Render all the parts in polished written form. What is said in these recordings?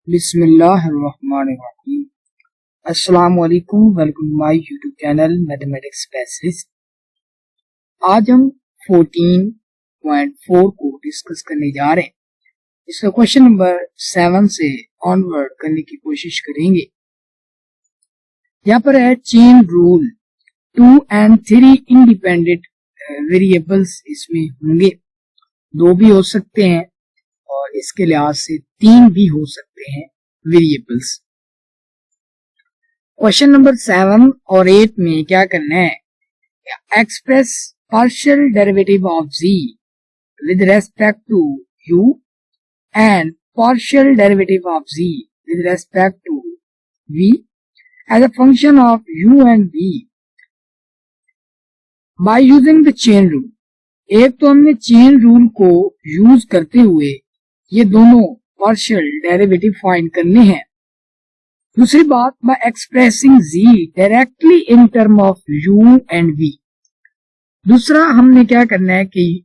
बिस्मिल्लाहिर्रहमानिर्रहीम। अस्सलाम वालेकुम, welcome to my YouTube channel mathematics specialist. आज हम 14.4 को डिस्कस करने जा रहे हैं। इसका क्वेश्चन नंबर 7 से ऑनवर्ड करने की कोशिश करेंगे। यहाँ पर है chain rule, 2 and 3 independent variables इसमें होंगे, 2 भी हो सकते हैं और इसके लिहाज से 3 भी हो सकते हैं वेरिएबल्स। क्वेश्चन नंबर 7 और 8 में क्या करना है, express partial derivative of z with respect to u and partial derivative of z with respect to v as a function of u and v by using the chain rule. एक तो हमने chain rule को use करते हुए ये दोनों partial derivative find करने हैं। दूसरी बात, bye expressing z directly in term of u and v। दूसरा हमने क्या करना है कि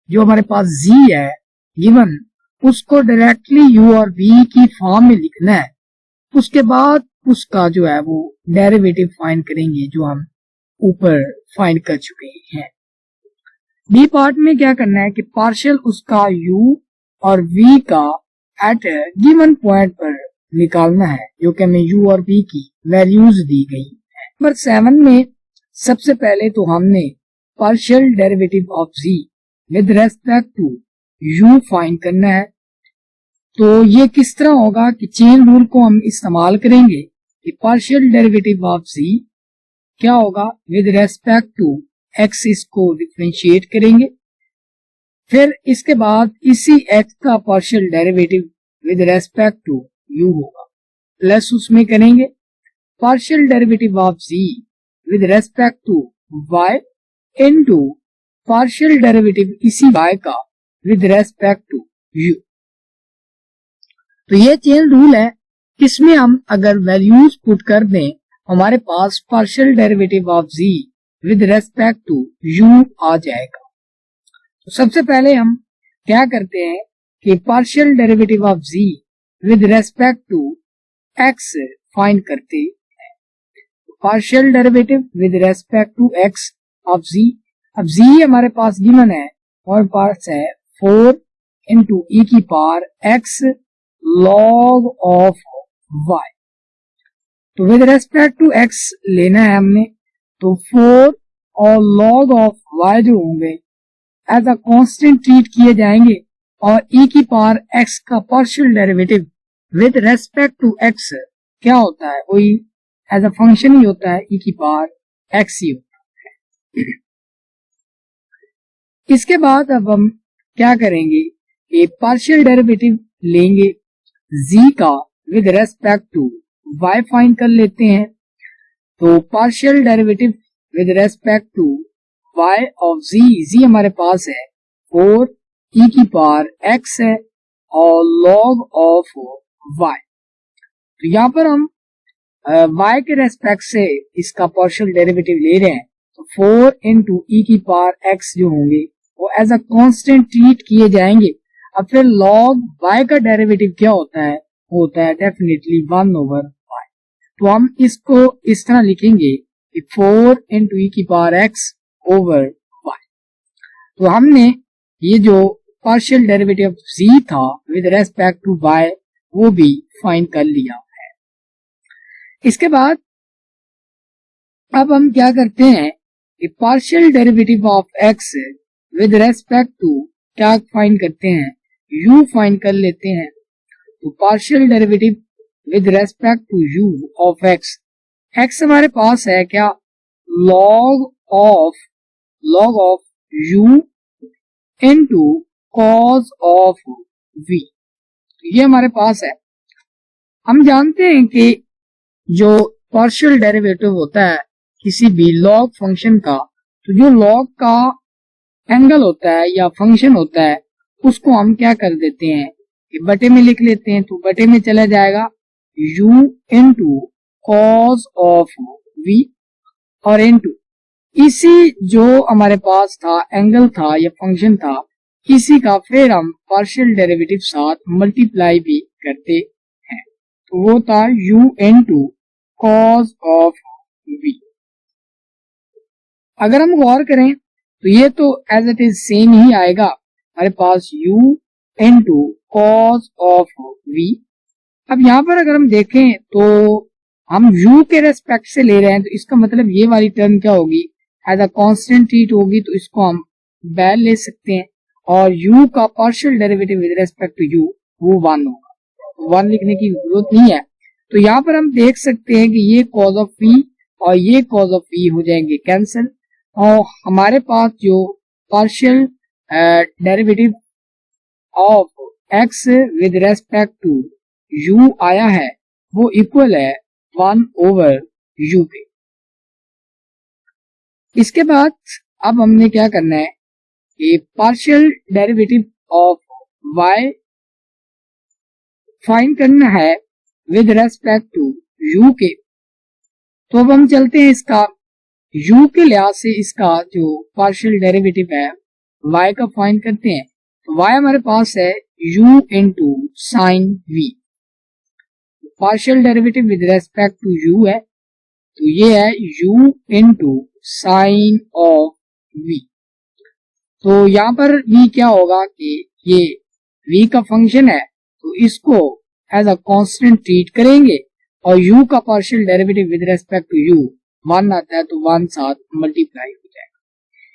जो हमारे पास z है गिवन, उसको डायरेक्टली u और v की फॉर्म में लिखना है। उसके बाद उसका जो है वो डेरिवेटिव फाइंड करेंगे जो हम ऊपर फाइंड कर चुके हैं। बी पार्ट में क्या करना है कि पार्शियल उसका u और v का एट गिवन पॉइंट पर निकालना है, जो कि हमें u और v की वैल्यूज दी गई है। नंबर 7 में सबसे पहले तो हमने partial derivative of z with respect to u find करना है। तो ये किस तरह होगा कि चेन रूल को हम इस्तेमाल करेंगे कि पार्शियल डेरिवेटिव ऑफ z क्या होगा, विद रेस्पेक्ट टू x इसको डिफरेंशिएट करेंगे, फिर इसके बाद इसी x का partial derivative with respect to u होगा, प्लस उसमें करेंगे partial derivative of z with respect to y into partial derivative इसी y का विद रेस्पेक्ट टू u। तो ये चेन रूल है, इसमें हम अगर वैल्यूज पुट कर दें हमारे पास partial derivative of z with respect to u आ जाएगा। तो सबसे पहले हम क्या करते हैं कि partial derivative of z with respect to x find करते हैं। Partial derivative with respect to x of z, अब z हमारे पास गिवन है, हमारे पास है 4 इंटू e की power x log of y। तो विद रेस्पेक्ट टू x लेना है हमने, तो 4 और log ऑफ y जो होंगे एज अ कांस्टेंट ट्रीट किए जाएंगे और e की पावर x का partial derivative with respect to x क्या होता है, वही एज अ फंक्शन ही होता है, e की पावर x ही होता है। इसके बाद अब हम क्या करेंगे कि पार्शियल डेरिवेटिव लेंगे z का with respect to y find कर लेते हैं। तो partial derivative with respect to y of z हमारे पास है 4 e की पावर x है और log ऑफ y। तो यहाँ पर हम y के रेस्पेक्ट से इसका पार्शियल डेरिवेटिव ले रहे हैं, तो 4 इंटू e की पावर x जो होंगे वो एज अ कांस्टेंट ट्रीट किए जाएंगे। अब फिर log y का डेरिवेटिव क्या होता है, होता है डेफिनेटली 1/y। तो हम इसको इस तरह लिखेंगे कि 4 इंटू e की पावर x ओवर y। तो हमने ये जो पार्शियल डेरिवेटिव z था विद रेस्पेक्ट टू y वो भी फाइंड कर लिया है। इसके बाद अब हम क्या करते हैं कि partial derivative of x with respect to क्या फाइंड करते हैं, u फाइंड कर लेते हैं। तो partial derivative with respect to u of x हमारे पास है क्या, log of u into cos of v। ये हमारे पास है। हम जानते हैं कि जो पार्शियल डेरिवेटिव होता है किसी भी log फंक्शन का, तो जो log का एंगल होता है या फंक्शन होता है उसको हम क्या कर देते हैं कि बटे में लिख लेते हैं। तो बटे में चला जाएगा u into cos of v और इनटू इसी जो हमारे पास था एंगल था या फंक्शन था, इसी का फिर हम पार्शियल डेरिवेटिव साथ मल्टीप्लाई भी करते हैं। तो वो था u into cos of v। अगर हम गौर करें तो ये तो एज इट इज सेम ही आएगा, हमारे पास u into cos of v। अब यहाँ पर अगर हम देखें तो हम u के रेस्पेक्ट से ले रहे हैं, तो इसका मतलब ये वाली टर्म क्या होगी, एज अ कांस्टेंट ट्रीट होगी, तो इसको हम बैल ले सकते हैं। और u का partial derivative with respect to u वो 1 होगा, 1 लिखने की जरूरत नहीं है। तो यहाँ पर हम देख सकते हैं कि ये कॉज ऑफ v और ये कॉज ऑफ v हो जाएंगे कैंसिल, और हमारे पास जो partial derivative of x with respect to u आया है वो इक्वल है 1 ओवर u के। इसके बाद अब हमने क्या करना है कि partial derivative of y find करना है विद रेस्पेक्ट टू u के। तो अब हम चलते हैं इसका u के लिहाज से इसका जो पार्शियल डेरिवेटिव है y का फाइंड करते हैं। तो y हमारे पास है u into sine v, partial derivative with respect to u है, तो ये है u into sine of v। तो यहाँ पर v क्या होगा कि ये v का फंक्शन है, तो इसको एज अ कांस्टेंट ट्रीट करेंगे, और u का partial derivative with respect to u 1 आता है, तो 1 साथ मल्टीप्लाई हो जाएगा।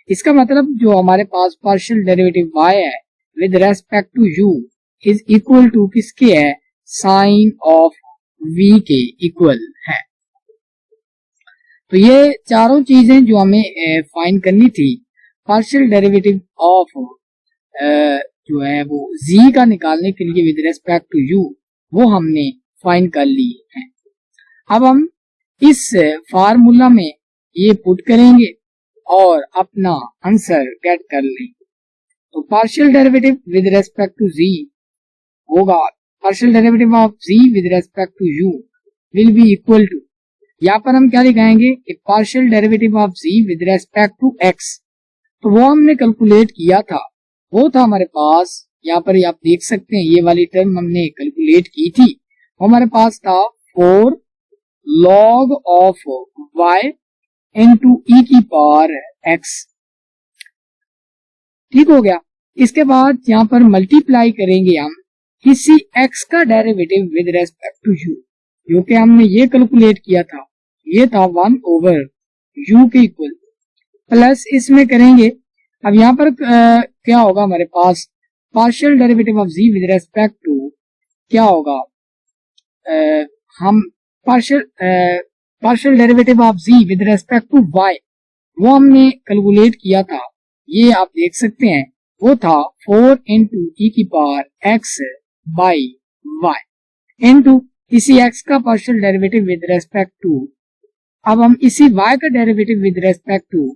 इसका मतलब जो हमारे पास पार्शियल डेरिवेटिव y है with respect to u is equal to किसके है, साइन ऑफ v के इक्वल है। तो ये चारों चीजें जो हमें फाइंड करनी थी, पार्शियल डेरिवेटिव ऑफ जो है वो z का निकालने के लिए विद रेस्पेक्ट टू u, वो हमने फाइंड कर ली है। अब हम इस फार्मूला में ये पुट करेंगे और अपना आंसर गेट कर लेंगे। तो partial derivative with respect to z होगा, partial derivative of z with respect to u will be equal to, यहाँ पर हम क्या दिखाएंगे कि partial derivative of z with respect to x, तो वो हमने कैलकुलेट किया था, वो था हमारे पास, यहाँ पर आप देख सकते हैं ये वाली टर्म हमने कैलकुलेट की थी, हमारे पास था 4 log of y into e की पावर x। ठीक हो गया। इसके बाद यहाँ पर मल्टीप्लाई करेंगे हम किसी x का derivative with respect to u, जो कि हमने ये कैलकुलेट किया था, ये था 1 ओवर u के इक्वल, प्लस इसमें करेंगे। अब यहाँ पर क्या होगा, हमारे पास partial derivative of z with respect to क्या होगा, हम partial derivative of z with respect to y वो हमने कैलकुलेट किया था, ये आप देख सकते हैं, वो था 4 इंटू ई की power x by y into इसी x का partial derivative with respect to, अब हम इसी y का डेरिवेटिव विद रेस्पेक्ट टू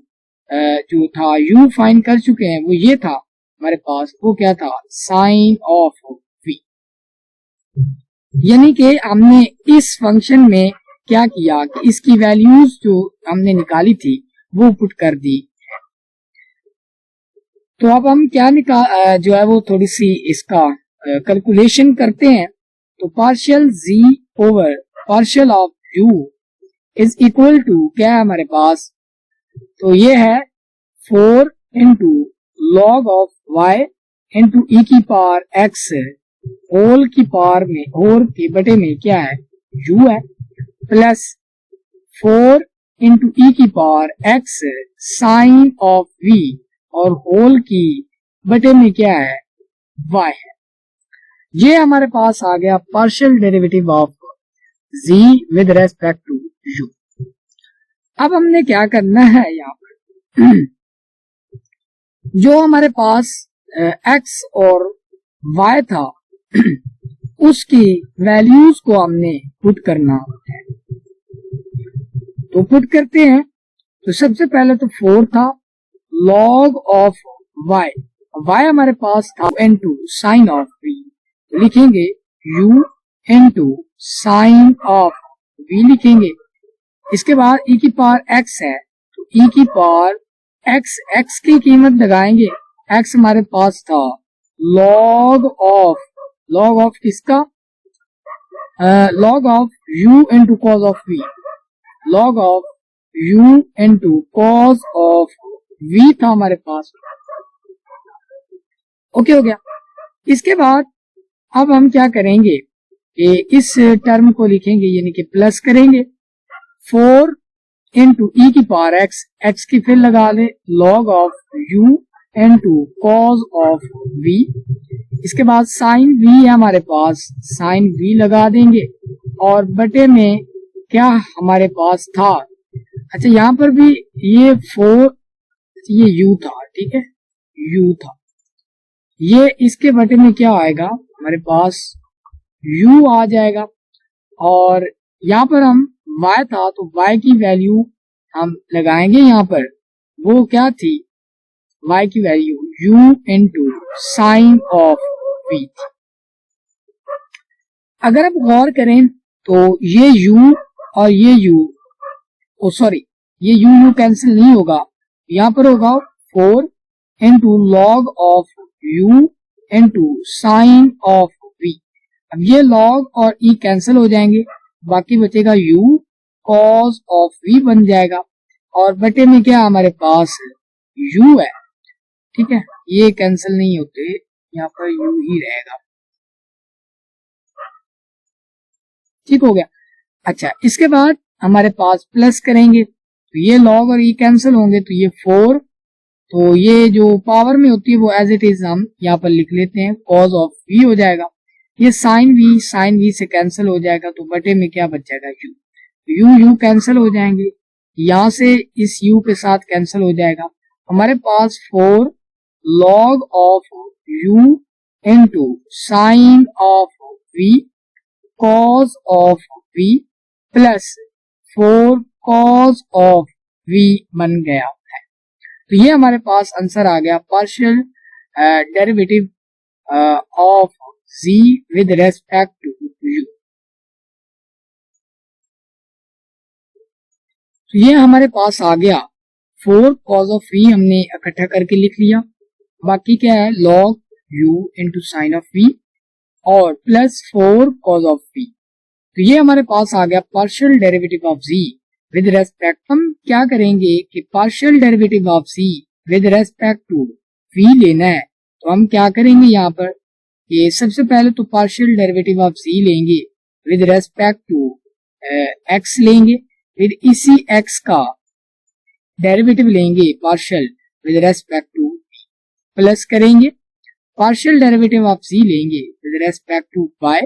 जो था u फाइंड कर चुके हैं, वो ये था हमारे पास, वो क्या था, साइन ऑफ v। यानी कि हमने इस फंक्शन में क्या किया कि इसकी वैल्यूज जो हमने निकाली थी वो पुट कर दी। तो अब हम क्या जो है वो थोड़ी सी इसका कैलकुलेशन करते हैं। तो partial z over partial of u is equal to क्या है हमारे पास, तो ये है 4 into log of y into e की पावर x होल की पावर में, होल के बटे में क्या है u है, प्लस 4 इंटू ई की power x sine of v और होल की बटे में क्या है y है। ये हमारे पास आ गया partial derivative of z with respect to u। अब हमने क्या करना है, यहाँ पर जो हमारे पास x और y था उसकी वैल्यूज को हमने पुट करना है। तो पुट करते हैं, तो सबसे पहले तो 4 था log ऑफ y, y हमारे पास था इंटू साइन ऑफ v, लिखेंगे u into sine of v लिखेंगे। इसके बाद e की पावर x है, तो e की पावर x की कीमत लगाएंगे, x हमारे पास था log ऑफ किसका, log of u into cos of v, log of u into cos of v था हमारे पास। ओके हो गया। इसके बाद अब हम क्या करेंगे कि इस टर्म को लिखेंगे, यानी कि प्लस करेंगे 4 इंटू ई की पावर एक्स, एक्स की फिर लगा ले log of u into cos of v। इसके बाद साइन v है हमारे पास, साइन v लगा देंगे और बटे में क्या हमारे पास था, अच्छा यहाँ पर भी ये 4, ये u था, ठीक है u था, ये इसके बटे में क्या आएगा हमारे पास u आ जाएगा। और यहाँ पर हम y था तो y की वैल्यू हम लगाएंगे, यहाँ पर वो क्या थी, y की value u into sine of v थी। अगर आप गौर करें तो ये u और ये u, ओ सॉरी ये u कैंसिल नहीं होगा, यहाँ पर होगा 4 into log of u into sine of v। अब ये लॉग और e कैंसिल हो जाएंगे, बाकी बचेगा u कॉस ऑफ v बन जाएगा और बटे में क्या हमारे पास u है, ठीक है, ये कैंसिल नहीं होते, यहाँ पर u ही रहेगा, ठीक हो गया। अच्छा इसके बाद हमारे पास प्लस करेंगे तो ये लॉग और e कैंसिल होंगे तो ये 4, तो ये जो पावर में होती है वो एज इट इज हम यहाँ पर लिख लेते हैं, कॉस ऑफ v हो जाएगा, ये साइन v से कैंसिल हो जाएगा तो बटे में क्या बच जाएगा u कैंसिल हो जाएंगे, यहाँ से इस u के साथ कैंसिल हो जाएगा, हमारे पास 4 log of u into sine of v cos of v plus 4 cos of v बन गया है। तो ये हमारे पास आंसर आ गया, partial derivative of z with respect to u। तो ये हमारे पास आ गया 4 cos ऑफ v, हमने इकट्ठा करके लिख लिया, बाकी क्या है log u into sine of v और प्लस 4 cos ऑफ v। तो ये हमारे पास आ गया partial derivative of z with respect. हम क्या करेंगे कि partial derivative of z with respect to v लेना है, तो हम क्या करेंगे यहाँ पर, ये सबसे पहले तो पार्शियल डेरिवेटिव ऑफ z लेंगे विद रेस्पेक्ट टू x लेंगे, फिर इसी x का डेरिवेटिव लेंगे partial with respect to v, plus करेंगे पार्शियल डेरिवेटिव ऑफ z लेंगे विद रेस्पेक्ट टू y,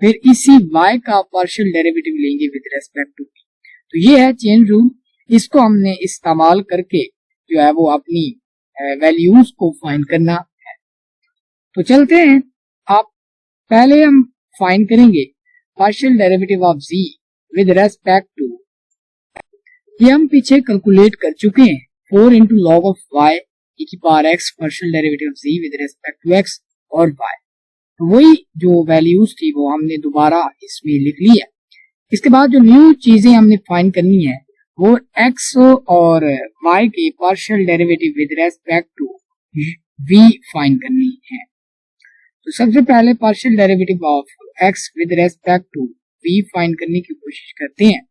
फिर इसी y का पार्शियल डेरिवेटिव लेंगे विद रेस्पेक्ट टू v। तो ये है चेन रूल, इसको हमने इस्तेमाल करके जो है वो अपनी वैल्यूज को फाइंड करना है। तो चलते हैं, आप पहले हम फाइंड करेंगे partial derivative of z with respect to, ये हम पीछे कैलकुलेट कर चुके हैं, 4 into log of y e की power x partial derivative of z with respect to x और y। तो वही जो वैल्यूज थी वो हमने दोबारा इसमें लिख ली है। इसके बाद जो न्यू चीजें हमने फाइंड करनी है वो x और y के partial derivative with respect to v find करनी है। तो सबसे पहले partial derivative of x with respect to v find करने की कोशिश करते हैं।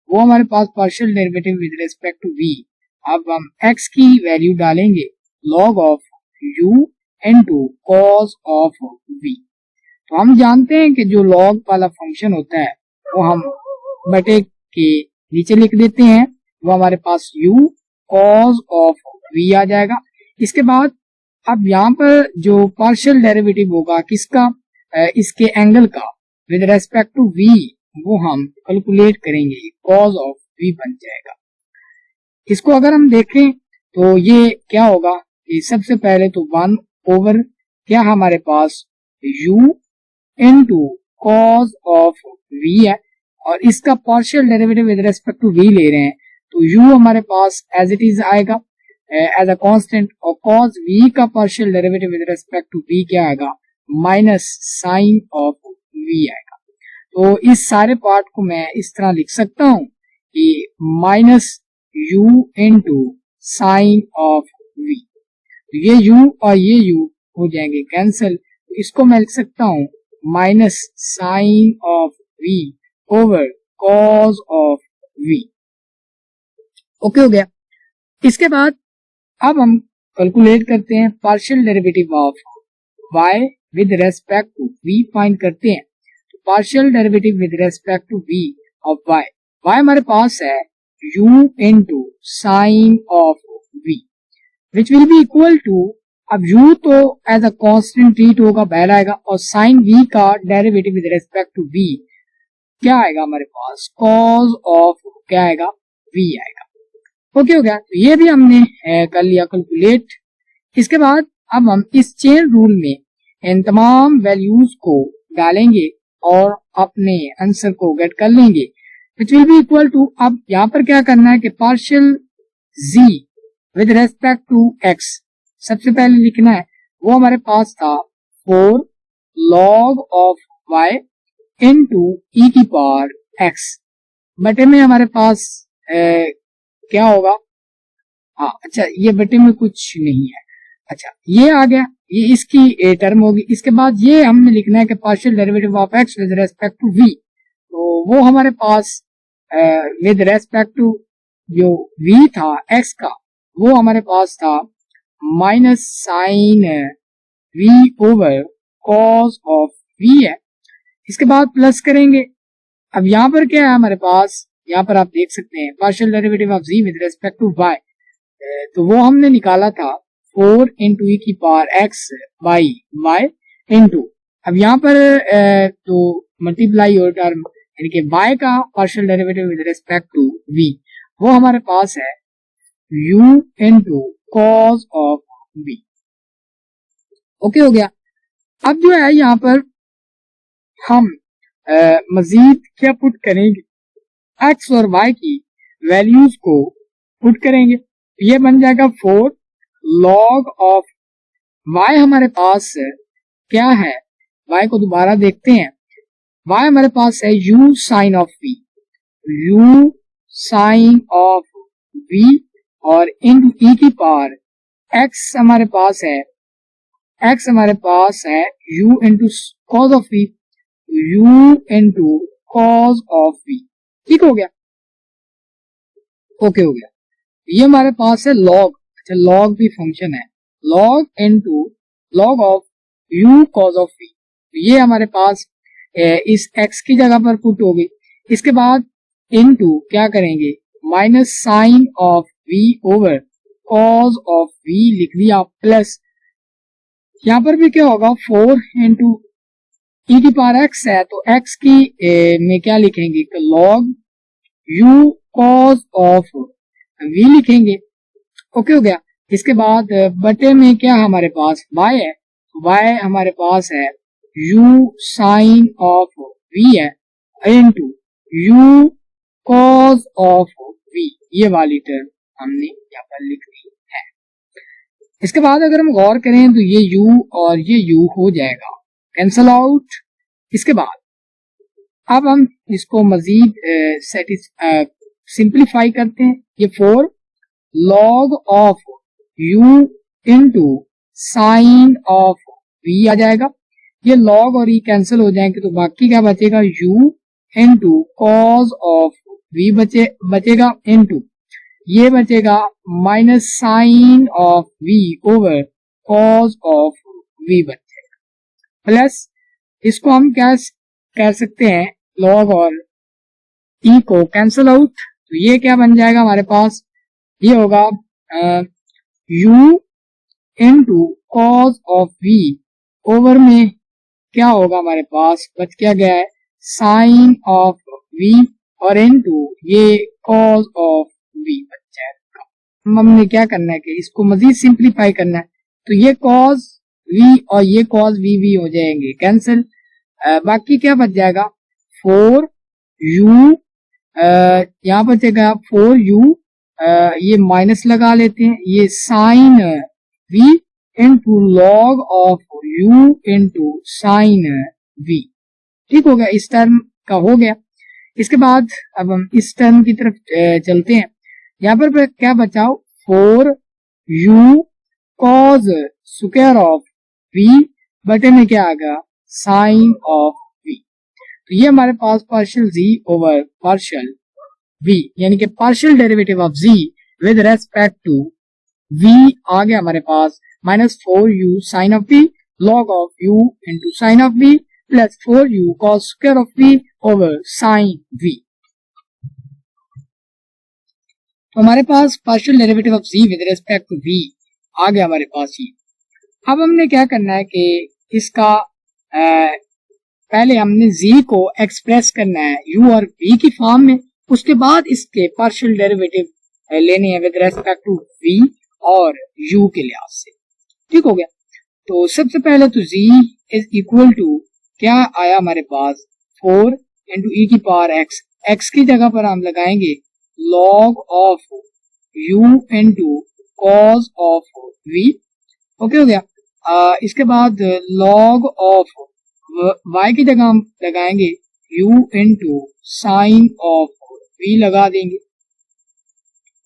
वो हमारे पास partial derivative with respect to v, अब हम x की वैल्यू डालेंगे log of u into cos of v। तो हम जानते हैं कि जो log वाला फंक्शन होता है वो हम बटे के नीचे लिख देते हैं, वो हमारे पास u cos ऑफ v आ जाएगा। इसके बाद अब यहाँ पर जो पार्शियल डेरिवेटिव होगा किसका, इसके एंगल का विद रेस्पेक्ट टू v, वो हम कैलकुलेट करेंगे, cos ऑफ v बन जाएगा। इसको अगर हम देखें तो ये क्या होगा कि सबसे पहले तो 1 ओवर क्या हमारे पास u into cos of v है और इसका partial derivative with respect to v ले रहे हैं, तो u हमारे पास एज इट इज आएगा एज अ कांस्टेंट और cos v का partial derivative with respect to v क्या आएगा, माइनस साइन ऑफ v आएगा। तो इस सारे पार्ट को मैं इस तरह लिख सकता हूं कि minus u into sine of v, तो ये u और ये u हो जाएंगे कैंसिल, तो इसको मैं लिख सकता हूं minus sine of v over cos of v। Okay हो गया। इसके बाद अब हम कैलकुलेट करते हैं partial derivative of y with respect to v find करते हैं। तो partial derivative with respect to v of y हमारे पास है u into sine of v which will be equal to, अब u तो एज अ कांस्टेंट ट्रीट होगा, बाहर आएगा, और साइन v का derivative with respect to v क्या आएगा हमारे पास, कॉस ऑफ क्या आएगा, v आएगा। ओके हो गया। तो ये भी हमने कर लिया कैलकुलेट। इसके बाद अब हम इस चेन रूल में इन तमाम वैल्यूज को डालेंगे और अपने आंसर को गेट कर लेंगे, which will be equal to, अब यहाँ पर क्या करना है कि partial z with respect to x सबसे पहले लिखना है, वो हमारे पास था 4 log of y into e की पावर x, बटे में हमारे पास क्या होगा, हाँ अच्छा ये बटे में कुछ नहीं है, अच्छा ये आ गया, ये इसकी टर्म होगी। इसके बाद ये हमने लिखना है कि partial derivative of x with respect to v, तो वो हमारे पास विद रेस्पेक्ट टू जो v था x का, वो हमारे पास था minus sine v over cos of v है। इसके बाद प्लस करेंगे। अब यहाँ पर क्या है हमारे पास, यहाँ पर आप देख सकते हैं partial derivative of z with respect to y, तो वो हमने निकाला था 4 इंटू ई की power x by y into, अब यहाँ पर तो मल्टीप्लाई और टर्म यानी कि y का partial derivative with respect to v, वो हमारे पास है u into cos of v। Okay हो गया। अब जो है यहाँ पर हम मजीद क्या पुट करेंगे, x और y की वैल्यूज को पुट करेंगे, ये बन जाएगा 4 log ऑफ y, हमारे पास क्या है, y को दोबारा देखते हैं, y हमारे पास है u sine of v, u sine of v और इन e की पावर x हमारे पास है, x हमारे पास है u into cos of v, u into cos of v। ठीक हो गया, ओके हो गया। ये हमारे पास है log, अच्छा log भी फंक्शन है, log into log of u cos of v, ये हमारे पास इस x की जगह पर पुट होगी। इसके बाद इनटू क्या करेंगे, minus sine of v over cos of v लिख दिया, प्लस यहाँ पर भी क्या होगा 4 इंटू ई की पावर x है, तो x की में क्या लिखेंगे, log u cos of v लिखेंगे। ओके हो गया। इसके बाद बटे में क्या हमारे पास y है, y हमारे पास है u साइन ऑफ v है into u cos of v, ये वाली टर्म हमने यहाँ पर लिख दी है। इसके बाद अगर हम गौर करें तो ये u और ये u हो जाएगा कैंसल आउट। इसके बाद अब हम इसको मजीद सिंप्लीफाई करते हैं, ये 4 log of u into sine of v आ जाएगा, ये log और e कैंसिल हो जाएंगे, तो बाकी क्या बचेगा, u into cos of v बचेगा इंटू ये बचेगा minus sine of v over cos of v बचेगा, प्लस इसको हम क्या कह सकते हैं, log और e को कैंसिल आउट, तो ये क्या बन जाएगा हमारे पास, ये होगा u into cos of v over में क्या होगा हमारे पास, बच क्या गया है साइन ऑफ v और इंटू ये कॉस ऑफ v बच जाएगा। हमने क्या करना है कि इसको मजीद सिंप्लीफाई करना है, तो ये कॉस v और ये कॉस v भी हो जाएंगे कैंसिल, बाकी क्या बच जाएगा 4u, यहाँ बचेगा 4u, ये माइनस लगा लेते हैं, ये sine v into log of u into sine v। ठीक हो गया, इस टर्म का हो गया। इसके बाद अब हम इस टर्म की तरफ चलते हैं, यहाँ पर क्या बचाओ 4u cos square of v बटे में क्या आ गया साइन ऑफ v। तो ये हमारे पास partial z over partial v, यानी कि partial derivative of z with respect to v आ गया हमारे पास -4u sine of v log of u into sine of v plus 4u cos square of v over sine v। तो हमारे पास partial derivative of z with respect to v आ गया हमारे पास ये। अब हमने क्या करना है कि इसका पहले हमने z को एक्सप्रेस करना है u और v की फॉर्म में, उसके बाद इसके पार्शियल डेरिवेटिव लेने हैं विद रेस्पेक्ट टू v और u के लिहाज से। ठीक हो गया। तो सबसे पहले तो z इज इक्वल टू क्या आया हमारे पास 4 इंटू ई की पावर x, x की जगह पर हम लगाएंगे log of u into cos of v। Okay हो गया। इसके बाद log ऑफ y की जगह हम लगाएंगे u into sine of v लगा देंगे।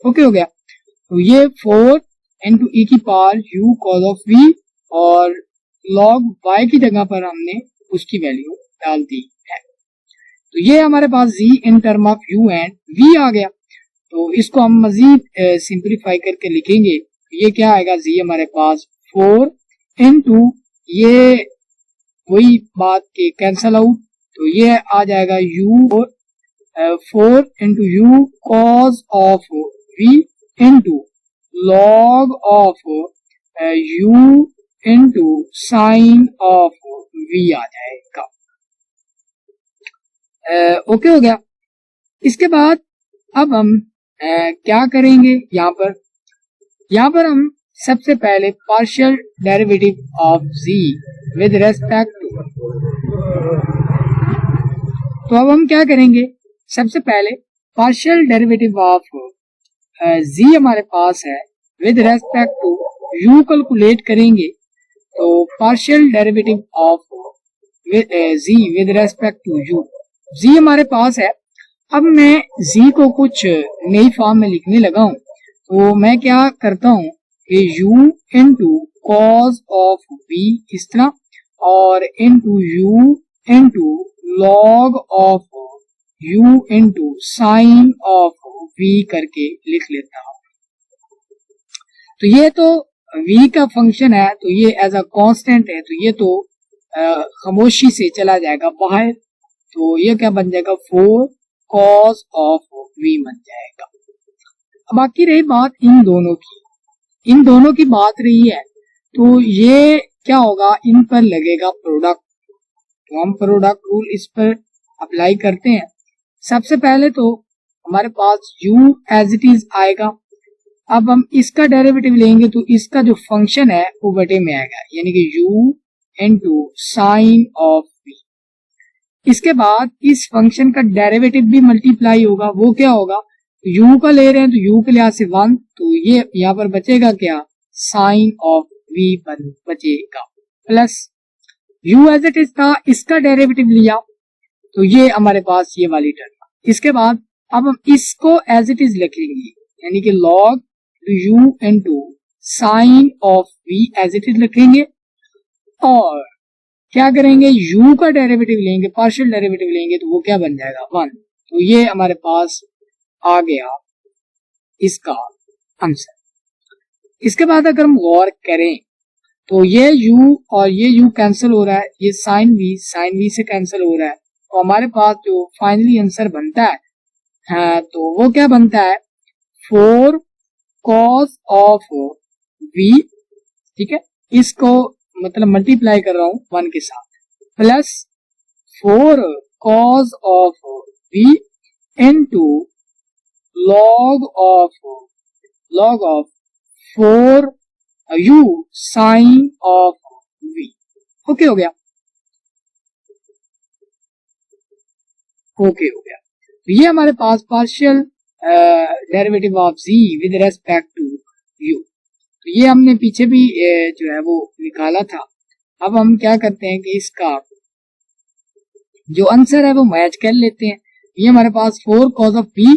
ओके हो गया। तो ये 4 इंटू ई की power u cos of v और log y की जगह पर हमने उसकी वैल्यू डाल दी है। तो ये हमारे पास z in term of u and v आ गया। तो इसको हम मजीद सिंप्लीफाई करके लिखेंगे। ये क्या आएगा, z हमारे पास 4 इंटू ये वही बात के कैंसल आउट, तो ये आ जाएगा u 4 into you cos of v into log of u into sine of v आ जाएगा। ओके हो गया। इसके बाद अब हम क्या करेंगे, यहाँ पर हम सबसे पहले partial derivative of z with respect to, तो अब हम क्या करेंगे, सबसे पहले पार्शियल डेरिवेटिव ऑफ z हमारे पास है with respect to u calculate करेंगे। तो partial derivative of z with respect to u, z हमारे पास है। अब मैं z को कुछ नई फॉर्म में लिखने लगा हूं, तो मैं क्या करता हूं कि u into cos of v इस तरह और into u into log of u into sine of v करके लिख लेता हूं। तो ये तो v का फंक्शन है, तो ये एज अ कांस्टेंट है, तो ये तो खामोशी से चला जाएगा बाहर। तो ये क्या बन जाएगा, 4 कॉस ऑफ v बन जाएगा। अब बाकी रही बात इन दोनों की बात रही है, तो ये क्या होगा, इन पर लगेगा प्रोडक्ट। तो हम प्रोडक्ट रूल इस पर अप्लाई करते हैं। सबसे पहले तो हमारे पास u एज इट इज आएगा। अब हम इसका डेरिवेटिव लेंगे तो इसका जो फंक्शन है वो बटे में आएगा, यानी कि u into sine of v। इसके बाद इस फंक्शन का डेरिवेटिव भी मल्टीप्लाई होगा, वो क्या होगा, u का ले रहे हैं तो u के लिहाज से 1, तो ये यहाँ पर बचेगा क्या, साइन ऑफ v बचेगा, plus u as it is था, इसका डेरिवेटिव लिया तो ये हमारे पास ये वाली टर्म। इसके बाद अब हम इसको एज इट इज लिखेंगे, यानी कि log u into sine of v as it is लिखेंगे और क्या करेंगे, u का डेरिवेटिव लेंगे, पार्शियल डेरिवेटिव लेंगे तो वो क्या बन जाएगा, 1। तो ये हमारे पास आ गया इसका आंसर। इसके बाद अगर हम गौर करें तो ये u और ये u कैंसिल हो रहा है, ये साइन v से कैंसिल हो रहा है, तो हमारे पास जो फाइनली आंसर बनता है तो वो क्या बनता है, 4 कॉस ऑफ v, ठीक है, इसको मतलब मल्टीप्लाई कर रहा हूं 1 के साथ, plus 4 cos of v into log of 4 u sine of v। Okay हो गया। तो ये हमारे पास partial derivative of z with respect to u, तो ये हमने पीछे भी जो है वो निकाला था। अब हम क्या करते हैं कि इसका जो आंसर है वो मैच कर लेते हैं। ये हमारे पास 4 cos of p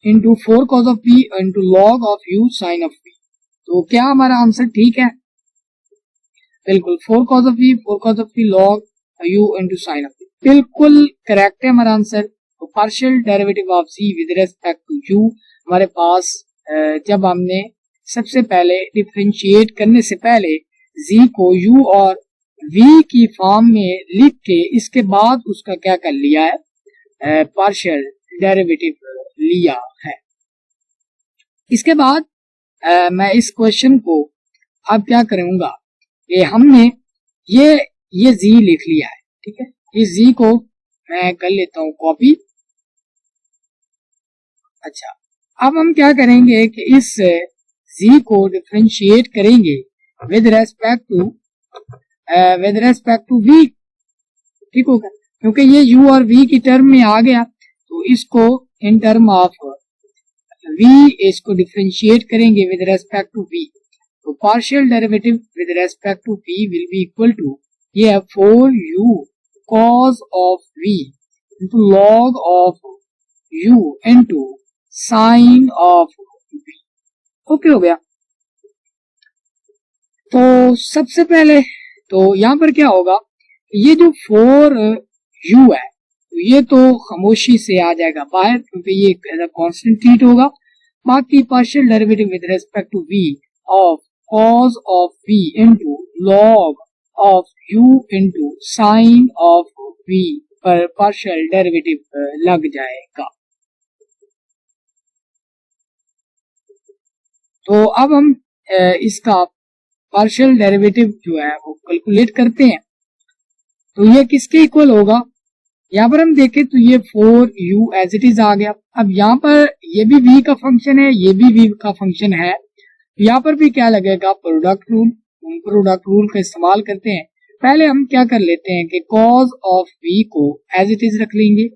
into 4 cos of p into log of u sine of p, तो क्या हमारा आंसर ठीक है, बिल्कुल 4 कॉस ऑफ p लॉग u into sine of v। बिल्कुल करेक्ट है हमारा आंसर। तो partial derivative of z with respect to u हमारे पास जब हमने सबसे पहले डिफरेंशिएट करने से पहले z को u और v की फॉर्म में लिख के इसके बाद उसका क्या कर लिया है, पार्शियल डेरिवेटिव लिया है। इसके बाद मैं इस क्वेश्चन को अब क्या करूंगा कि हमने ये z लिख लिया है, ठीक है। इस z को मैं कर लेता हूं कॉपी। अच्छा, अब हम क्या करेंगे कि इस z को डिफरेंशिएट करेंगे विद रेस्पेक्ट टू v, ठीक होगा, क्योंकि ये u और v की टर्म में आ गया। तो इसको इन टर्म ऑफ v इसको डिफरेंशिएट करेंगे विद रेस्पेक्ट टू v। तो partial derivative with respect to v will be equal to ये है 4u cos of v into log of u into sine of v। Okay हो गया। तो सबसे पहले तो यहां पर क्या होगा, ये जो 4u है ये तो खामोशी से आ जाएगा बाहर, क्योंकि ये कांस्टेंट ट्रीट होगा। बाकी partial derivative with respect to v of cos of v into log of u into sine of v पर पार्शियल डेरिवेटिव लग जाएगा। तो अब हम इसका पार्शियल डेरिवेटिव जो है वो कैलकुलेट करते हैं। तो ये किसके इक्वल होगा, यहाँ पर हम देखें तो ये 4u एज इट इज आ गया। अब यहाँ पर ये भी v का फंक्शन है, ये भी v का फंक्शन है। यहाँ पर भी क्या लगेगा, प्रोडक्ट रूल। हम प्रोडक्ट रूल का इस्तेमाल करते हैं। पहले हम क्या कर लेते हैं कि cos ऑफ v को एज इट इज रख लेंगे,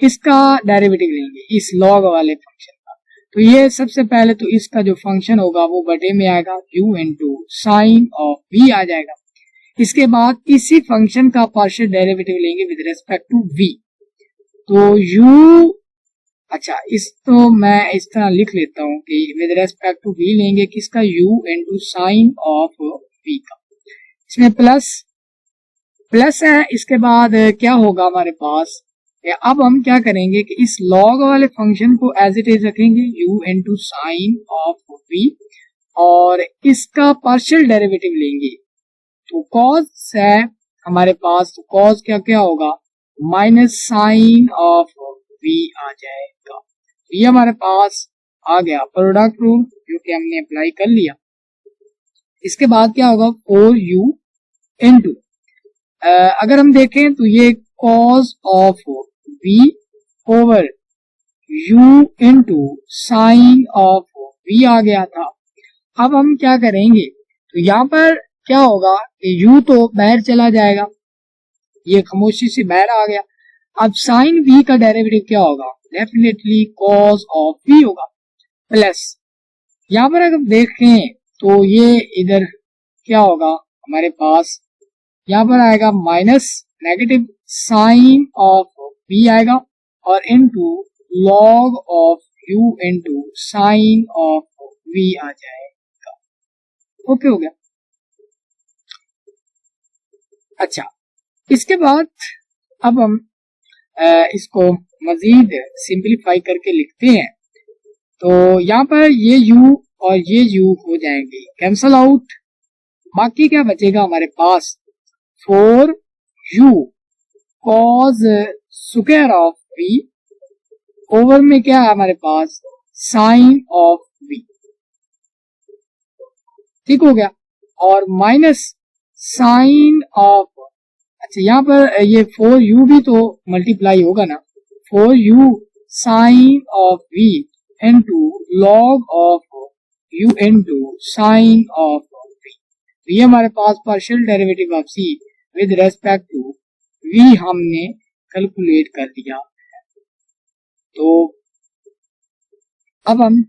इसका डेरिवेटिव लेंगे इस लॉग वाले फंक्शन का। तो ये सबसे पहले तो इसका जो फंक्शन होगा वो बटे में आएगा u into sine of v आ जाएगा। इसके बाद इसी फंक्शन का पार्शियल डेरिवेटिव लेंगे विद रेस्पेक्ट टू v। तो u, अच्छा इस तो मैं इस तरह लिख लेता हूं कि विद रेस्पेक्ट टू v लेंगे किसका, u into sine of v का। इसमें प्लस है। इसके बाद क्या होगा हमारे पास, अब हम क्या करेंगे कि इस लॉग वाले फंक्शन को एज इट इज रखेंगे u into sine of v और इसका पार्शियल डेरिवेटिव लेंगे। तो cos है हमारे पास, तो cos क्या होगा, माइनस साइन ऑफ v आ जाएगा। तो ये हमारे पास आ गया प्रोडक्ट रूल जो कि हमने अप्लाई कर लिया। इसके बाद क्या होगा 4u इंटू, अगर हम देखें तो ये cos of v over u into sine of v आ गया था। अब हम क्या करेंगे, तो यहाँ पर क्या होगा कि u तो बाहर चला जाएगा, ये खामोशी से बाहर आ गया। अब साइन v का डेरिवेटिव क्या होगा, डेफिनेटली cos ऑफ v होगा। प्लस यहाँ पर अगर देखें तो ये इधर क्या होगा हमारे पास, यहाँ पर आएगा minus negative sine of v आएगा और into log of u into sine of v आ जाएगा। ओके हो गया। अच्छा, इसके बाद अब हम इसको मजीद सिंपलीफाई करके लिखते हैं। तो यहाँ पर ये u और ये u हो जाएंगे कैंसल आउट। बाकी क्या बचेगा हमारे पास, 4u cos square of v over में क्या है हमारे पास, साइन ऑफ v, ठीक हो गया, और माइनस साइन ऑफ, अच्छा यहाँ पर ये 4u भी तो मल्टीप्लाई होगा ना, 4u sine of v into log of u into sine of v। ये हमारे पास partial derivative of c with respect to v हमने कैलकुलेट कर दिया। तो अब हम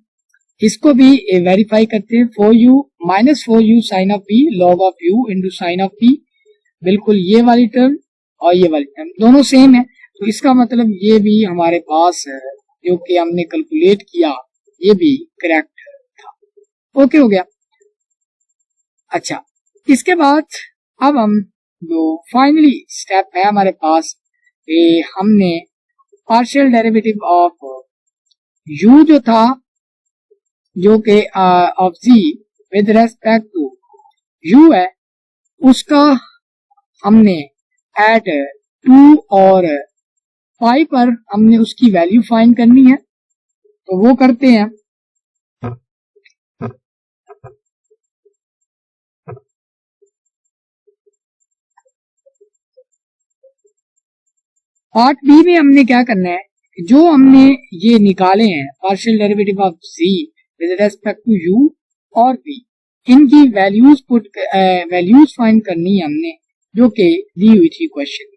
इसको भी वेरीफाई करते हैं। 4u minus 4u sine of v log of u into sine of v, बिल्कुल ये वाली टर्म और ये वाली टर्म दोनों सेम है। तो इसका मतलब ये भी हमारे पास जो कि हमने कैलकुलेट किया ये भी करेक्ट था। ओके हो गया। अच्छा, इसके बाद अब हम तो फाइनली स्टेप है हमारे पास कि हमने पार्शियल डेरिवेटिव ऑफ u जो था, जो कि of z with respect to u है, उसका हमने एट 2 और पाई पर हमने उसकी वैल्यू फाइंड करनी है। तो वो करते हैं। पार्ट बी में हमने क्या करना है, जो हमने ये निकाले हैं partial derivative of z with respect to u और v, इनकी वैल्यूज फाइंड करनी है हमने, जो कि दी हुई थी क्वेश्चन में।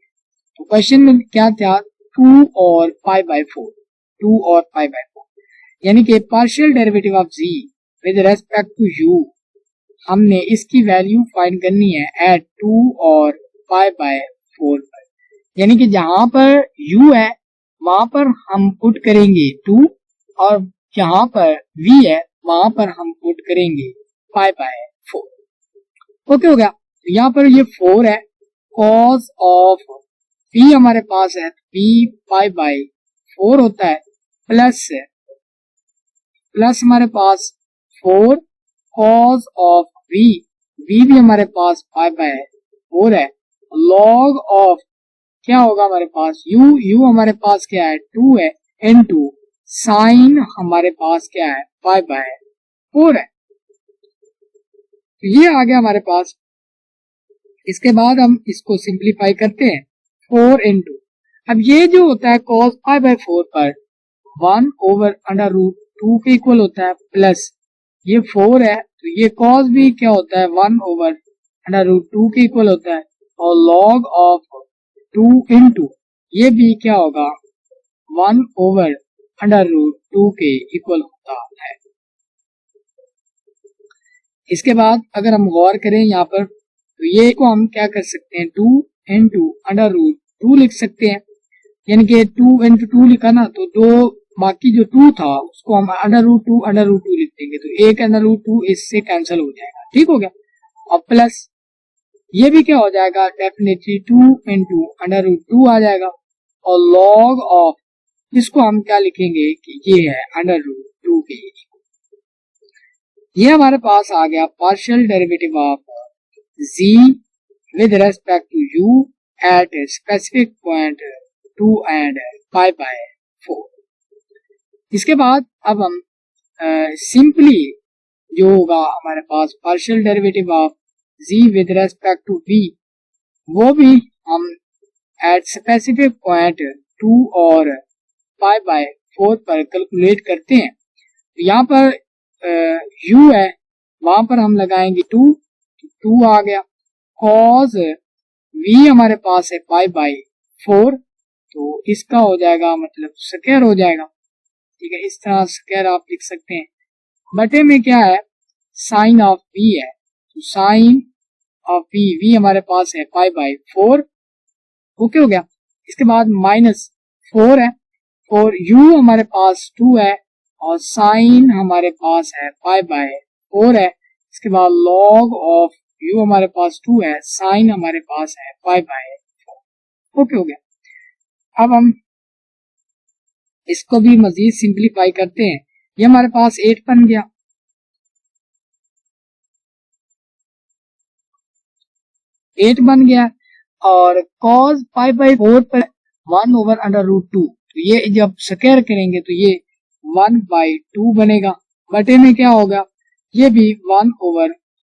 तो क्वेश्चन में क्या था, 2 और पाई बाय 4, 2 और पाई बाय 4, यानी कि partial derivative of z with respect to u, हमने इसकी वैल्यू फाइंड करनी है एट 2 और पाई बाय 4 पर। यानी कि जहां पर u है वहां पर हम पुट करेंगे 2 और जहां पर v है वहां पर हम पुट करेंगे पाई बाय 4। ओके हो गया। तो यहाँ पर ये 4 है, cos ऑफ p हमारे पास है, p पाई बाय 4 होता है, प्लस हमारे पास 4 cos ऑफ v भी हमारे पास पाई बाय 4 है, log ऑफ क्या होगा हमारे पास u हमारे पास क्या है 2 है, इनटू साइन हमारे पास क्या है पाई बाय 4 है। तो ये आ गया हमारे पास। इसके बाद हम इसको सिंप्लीफाई करते हैं, 4 इंटू, अब ये जो होता है cos पाई बाय 4 पर 1 ओवर अंडर रूट 2 के इक्वल होता है, प्लस ये 4 है तो ये cos भी क्या होता है 1 ओवर अंडर रूट 2 के इक्वल होता है, और log ऑफ 2 इंटू ये भी क्या होगा 1 ओवर अंडर रूट 2 के इक्वल होता है। इसके बाद अगर हम गौर करें यहाँ पर, तो ये को हम क्या कर सकते हैं 2 इंटू अंडर रूट 2 लिख सकते हैं, यानी कि 2 इंटू 2 लिखा ना, तो दो बाकी जो 2 था उसको हम अंडर रूट 2 लिख देंगे, तो एक अंडर रूट 2 इससे कैंसिल हो जाएगा, ठीक हो गया। और प्लस ये भी क्या हो जाएगा डेफिनेटली 2 इंटू अंडर रूट 2 आ जाएगा, और लॉग ऑफ इसको हम क्या लिखेंगे कि ये है अंडर रूट 2 के। ये हमारे पास आ गया partial derivative of z with respect to u at specific point 2 and pi by 4। इसके बाद अब हम सिंपली जो होगा हमारे पास partial derivative of z with respect to v, वो भी हम एट स्पेसिफिक पॉइंट 2 और पाई बाय 4 पर कैलकुलेट करते हैं। तो यहाँ पर u है, वहां पर हम लगाएंगे 2 आ गया, cos v हमारे पास है पाई बाय 4, तो इसका हो जाएगा मतलब स्क्वायर हो जाएगा, ठीक है, इस तरह स्क्वायर आप लिख सकते हैं। बटे में क्या है साइन ऑफ v है, तो साइन ऑफ v हमारे पास है पाई बाय 4, ओके हो गया। इसके बाद माइनस 4 है, और u हमारे पास 2 है, और साइन हमारे पास है पाई बाय 4 है। इसके बाद log ऑफ u हमारे पास 2 है, साइन हमारे पास है पाई बाय 4, ओके हो गया। अब हम इसको भी मजीद सिंप्लीफाई करते हैं, ये हमारे पास 8 बन गया, और cos पाई बाय 4 पर 1 ओवर अंडर रूट 2, तो ये जब स्क्वायर करेंगे तो ये 1 बाय 2 बनेगा, बटे में क्या होगा ये भी 1 ओवर